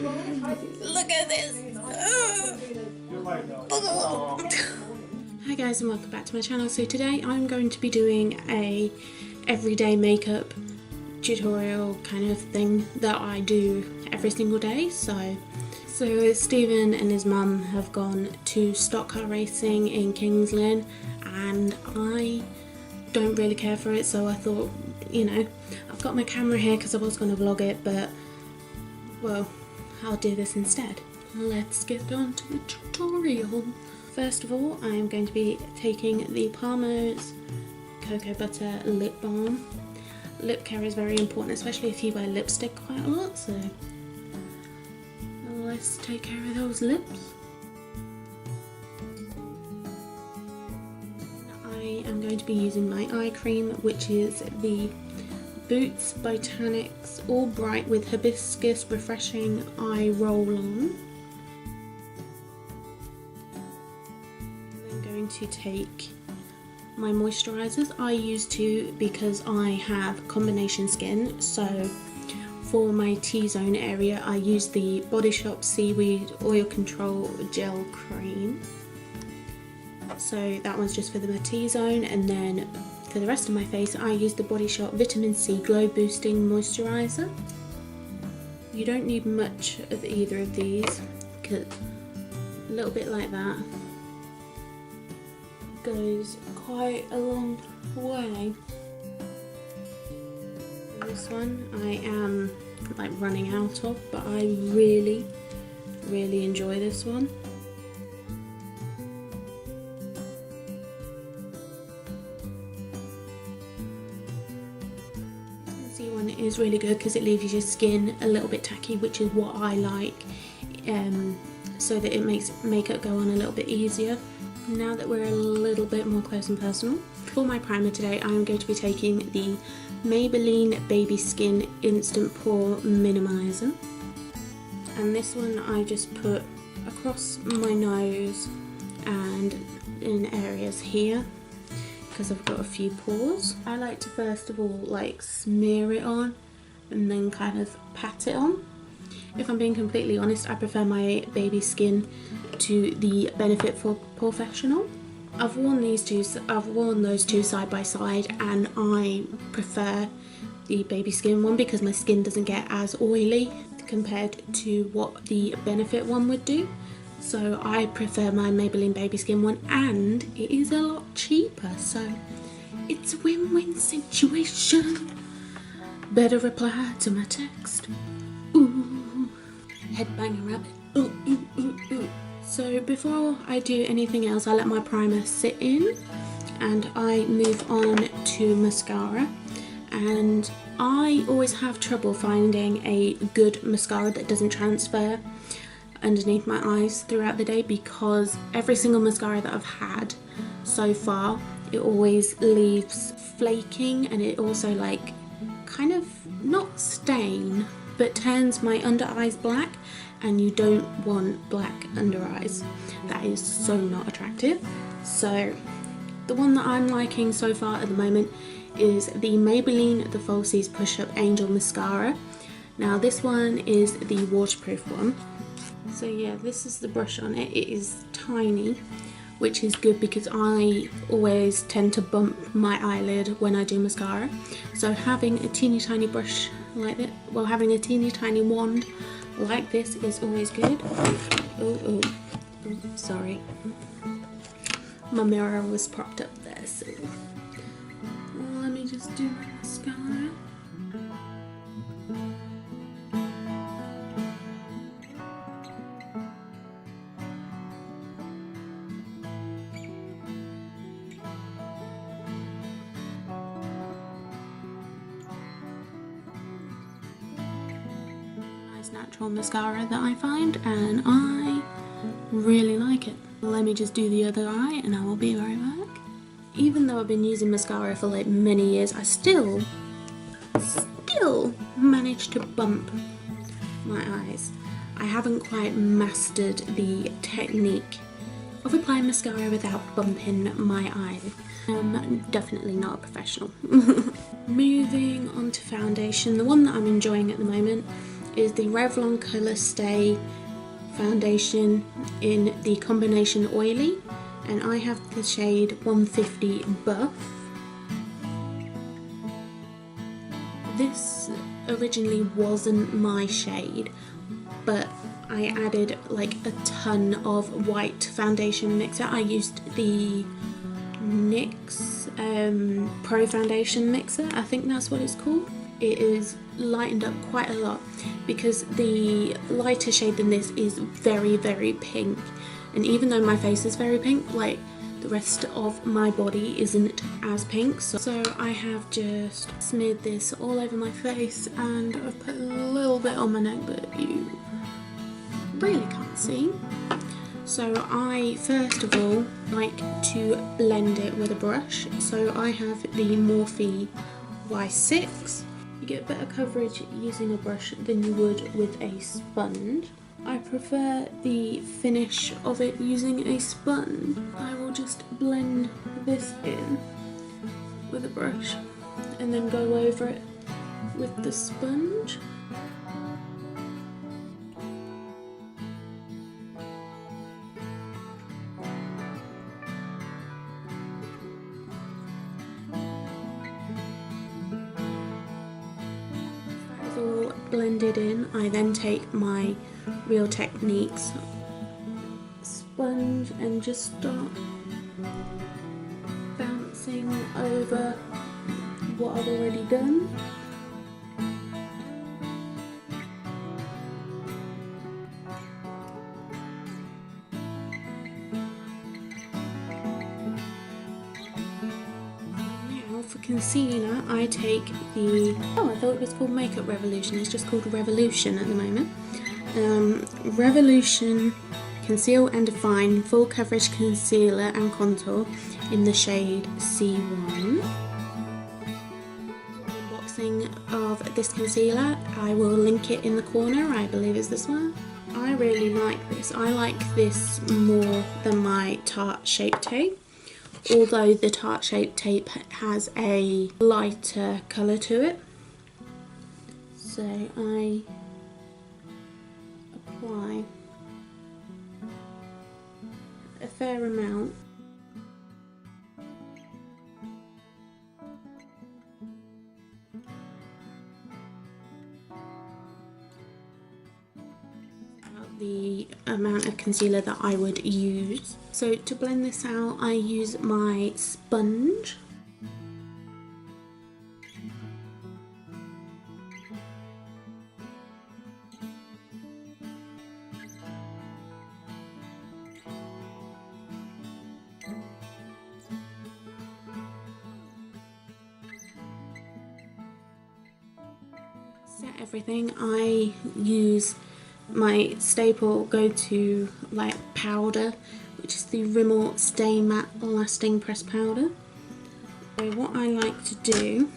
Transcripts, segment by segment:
Look at this. Hi guys, and welcome back to my channel. So today I'm going to be doing a everyday makeup tutorial kind of thing that I do every single day. So Stephen and his mum have gone to stock car racing in Kings Lynn, and I don't really care for it, so I thought, you know, I've got my camera here because I was going to vlog it, but well, I'll do this instead. Let's get on to the tutorial. First of all, I am going to be taking the Palmer's Cocoa Butter Lip Balm. Lip care is very important, especially if you wear lipstick quite a lot, so let's take care of those lips. I am going to be using my eye cream, which is the Boots Botanics All Bright with Hibiscus Refreshing Eye Roll-On. I'm going to take my moisturisers. I use two because I have combination skin, so for my T-zone area I use the Body Shop Seaweed Oil Control Gel Cream. So that one's just for the T-zone, and then for the rest of my face I use the Body Shop Vitamin C Glow Boosting Moisturiser. You don't need much of either of these, because a little bit like that goes quite a long way. This one I am like running out of, but I really enjoy this one. This one is really good because it leaves your skin a little bit tacky, which is what I like, so that it makes makeup go on a little bit easier. Now that we're a little bit more close and personal, for my primer today I am going to be taking the Maybelline Baby Skin Instant Pore Minimizer, and this one I just put across my nose and in areas here because I've got a few pores. I like to first of all like smear it on and then kind of pat it on. If I'm being completely honest, I prefer my baby skin to the Benefit for Professional. I've worn those two side by side, and I prefer the baby skin one because my skin doesn't get as oily compared to what the Benefit one would do. So I prefer my Maybelline baby skin one, and it is a lot cheaper, so it's a win-win situation. Better reply to my text. Ooh, headbanging rabbit. Ooh, ooh, ooh, ooh. So before I do anything else, I let my primer sit in and I move on to mascara. And I always have trouble finding a good mascara that doesn't transfer underneath my eyes throughout the day, because every single mascara that I've had so far, it always leaves flaking, and it also like kind of not stain but turns my under eyes black, and you don't want black under eyes. That is so not attractive. So the one that I'm liking so far at the moment is the Maybelline The Falsies Push Up Angel Mascara. Now this one is the waterproof one. So yeah, this is the brush on it. It is tiny, which is good because I always tend to bump my eyelid when I do mascara. So having a teeny tiny brush like that, well, having a teeny tiny wand like this is always good. Oh, sorry. My mirror was propped up there, so let me just do my mascara. Natural mascara that I find, and I really like it. Let me just do the other eye and I will be right back. Even though I've been using mascara for like many years, I still manage to bump my eyes. I haven't quite mastered the technique of applying mascara without bumping my eye. I'm definitely not a professional. Moving on to foundation, the one that I'm enjoying at the moment is the Revlon Colour Stay foundation in the combination oily, and I have the shade 150 Buff. This originally wasn't my shade, but I added like a ton of white foundation mixer. I used the NYX Pro Foundation Mixer, I think that's what it's called. It is lightened up quite a lot because the lighter shade than this is very, very pink, and even though my face is very pink, like the rest of my body isn't as pink. So I have just smeared this all over my face, and I've put a little bit on my neck, but you really can't see. So I first of all like to blend it with a brush. So I have the Morphe Y6. You get better coverage using a brush than you would with a sponge. I prefer the finish of it using a sponge. I will just blend this in with a brush and then go over it with the sponge. All blended in, I then take my Real Techniques sponge and just start bouncing over what I've already done. For concealer, I take the, I thought it was called Makeup Revolution, it's just called Revolution at the moment. Revolution Conceal and Define Full Coverage Concealer and Contour in the shade C1. Unboxing of this concealer, I will link it in the corner, I believe it's this one. I really like this. I like this more than my Tarte Shape Tape, although the Tarte Shape Tape has a lighter colour to it. So I apply a fair amount. The amount of concealer that I would use. So to blend this out, I use my sponge. Set everything. I use my staple go-to like powder, which is the Rimmel Stay Matte Lasting Press Powder. So what I like to do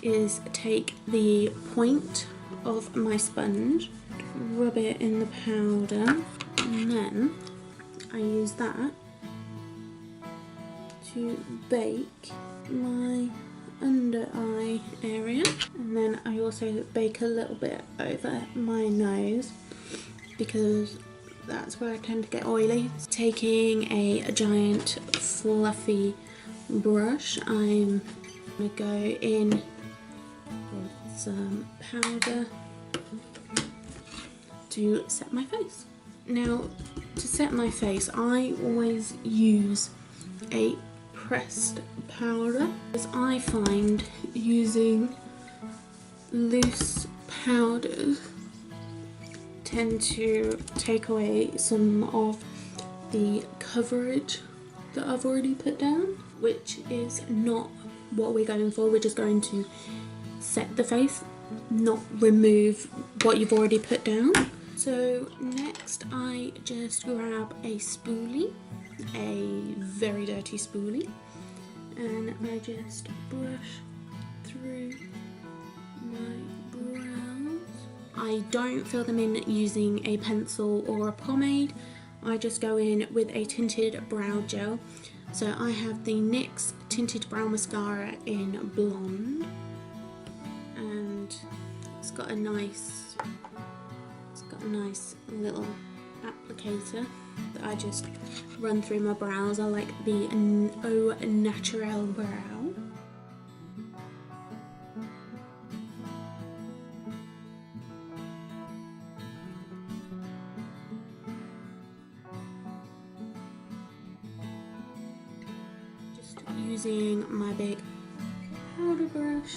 is take the point of my sponge, rub it in the powder, and then I use that to bake my under eye area, and then I also bake a little bit over my nose because that's where I tend to get oily. Taking a giant fluffy brush, I'm going to go in with some powder to set my face. Now, to set my face, I always use a pressed powder, because I find using loose powders tend to take away some of the coverage that I've already put down, which is not what we're going for. We're just going to set the face, not remove what you've already put down. So next I just grab a spoolie, a very dirty spoolie, and I just brush through my brows. I don't fill them in using a pencil or a pomade. I just go in with a tinted brow gel. So I have the NYX Tinted Brow Mascara in Blonde, and It's got a nice little applicator that I just run through my brows. I like the Au Naturel brow. Just using my big powder brush,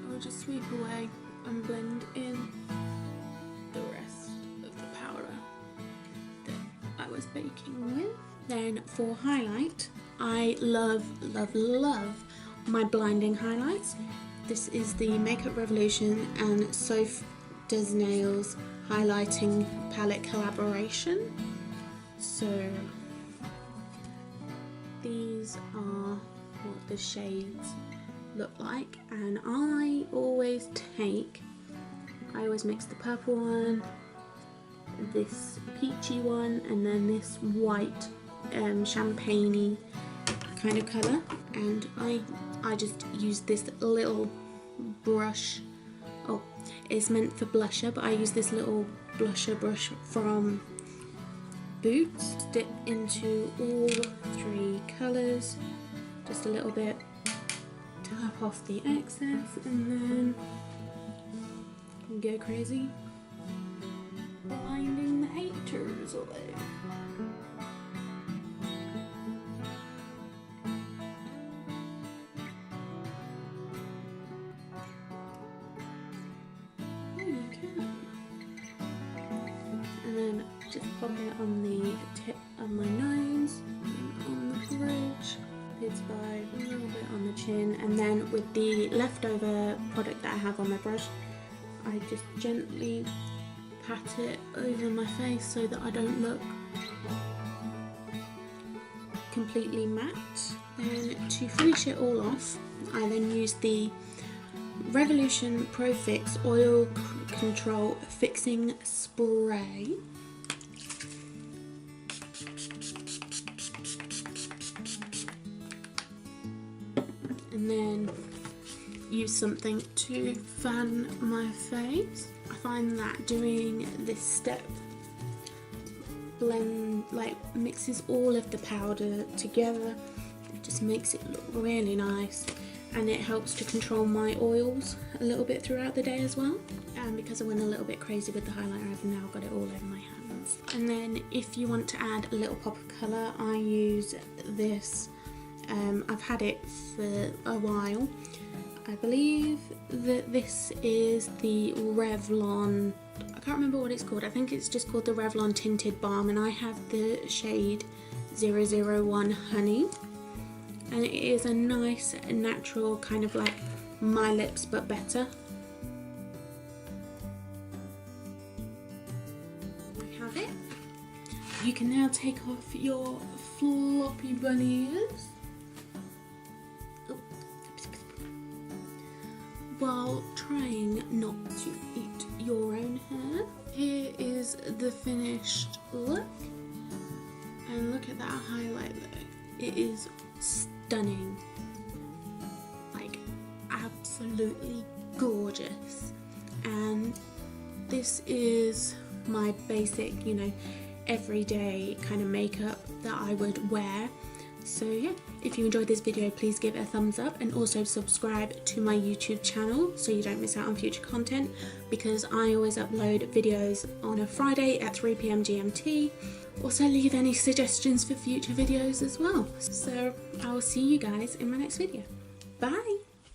I'll just sweep away and blend in the rest of the powder that I was baking with. Then for highlight, I love my blinding highlights. This is the Makeup Revolution and Soph Does Nails highlighting palette collaboration. So these are what the shades look like, and I always mix the purple one, this peachy one, and then this white champagne-y kind of colour, and I just use this little brush. Oh, it's meant for blusher, but I use this little blusher brush from Boots. Dip into all 3 colours just a little bit, tap off the excess, and then go crazy blinding the haters away. Oh, you can. And then just pop it on the tip of my nose, on the bridge, it's by a little bit on the chin, and then with the leftover product that I have on my brush, I just gently pat it over my face so that I don't look completely matte. Then to finish it all off, I then use the Revolution Pro Fix Oil Control Fixing Spray. And then use something to fan my face. I find that doing this step mixes all of the powder together. It just makes it look really nice, and it helps to control my oils a little bit throughout the day as well. And because I went a little bit crazy with the highlighter, I've now got it all over my hands. And then if you want to add a little pop of colour, I use this. I've had it for a while. I believe that this is the Revlon, I can't remember what it's called, I think it's just called the Revlon Tinted Balm, and I have the shade 001 Honey, and it is a nice natural kind of like My Lips but better. We have it. You can now take off your floppy bunny ears while trying not to eat your own hair. Here is the finished look, and look at that highlight though. It is stunning, like absolutely gorgeous. And this is my basic, you know, everyday kind of makeup that I would wear. So yeah, if you enjoyed this video, please give it a thumbs up, and also subscribe to my YouTube channel so you don't miss out on future content, because I always upload videos on a Friday at 3 PM GMT. Also leave any suggestions for future videos as well. So I will see you guys in my next video. Bye!